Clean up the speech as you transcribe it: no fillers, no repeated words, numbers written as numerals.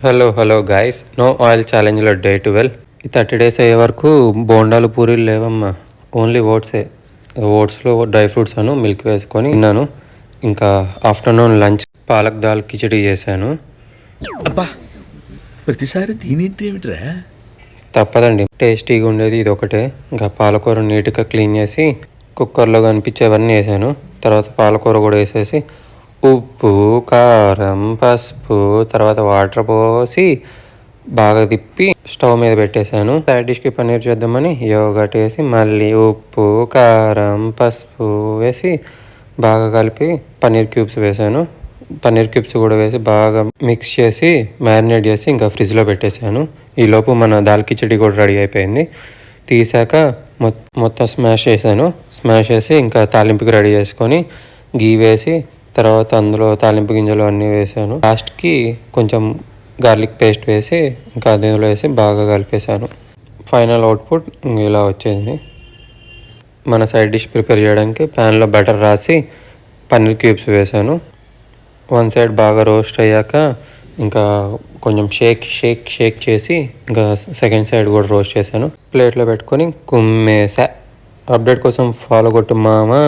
Hello guys, no oil ఛాలెంజ్లో day 12. ఈ 30 days అయ్యే వరకు బోండాలు పూరీలు లేవమ్మా, ఓన్లీ ఓట్సే. ఓట్స్లో డ్రై ఫ్రూట్స్ అను మిల్క్ వేసుకొని తిన్నాను. ఇంకా ఆఫ్టర్నూన్ లంచ్ పాలక్ దాల్ కిచడీ చేశాను. అబ్బా, ప్రతిసారి దీనింటి ఏమిట్రా? తప్పదండి, టేస్టీగా ఉండేది ఇది ఒకటే. ఇంకా పాలకూర నీట్గా క్లీన్ చేసి కుక్కర్లో కనిపించేవన్నీ వేసాను. తర్వాత పాలకూర కూడా వేసేసి ఉప్పు, కారం, పసుపు, తర్వాత వాటర్ పోసి బాగా తిప్పి స్టవ్ మీద పెట్టేశాను. సైడ్ డిష్కి పన్నీర్ చేద్దామని యోగట్ వేసి మళ్ళీ ఉప్పు, కారం, పసుపు వేసి బాగా కలిపి పన్నీర్ క్యూబ్స్ వేసాను. పన్నీర్ క్యూబ్స్ కూడా వేసి బాగా మిక్స్ చేసి మ్యారినేట్ చేసి ఇంకా ఫ్రిడ్జ్లో పెట్టేశాను. ఈలోపు మన దాల్ కిచడీ కూడా రెడీ అయిపోయింది. తీసాక మొత్తం స్మాష్ చేశాను. స్మాష్ చేసి ఇంకా తాలింపుకి రెడీ చేసుకొని గీ వేసి తర్వాత అందులో తాలింపు గింజలు అన్నీ వేసాను. లాస్ట్కి కొంచెం గార్లిక్ పేస్ట్ వేసి ఇంకా అందులో వేసి బాగా కలిపేశాను. ఫైనల్ అవుట్పుట్ ఇలా వచ్చింది. మన సైడ్ డిష్ ప్రిపేర్ చేయడానికి ప్యాన్లో బటర్ రాసి పన్నీర్ క్యూబ్స్ వేసాను. వన్ సైడ్ బాగా రోస్ట్ అయ్యాక ఇంకా కొంచెం షేక్ చేసి ఇంకా సెకండ్ సైడ్ కూడా రోస్ట్ చేశాను. ప్లేట్లో పెట్టుకొని కుమ్మేసా. అప్డేట్ కోసం ఫాలో కొట్టు మామా.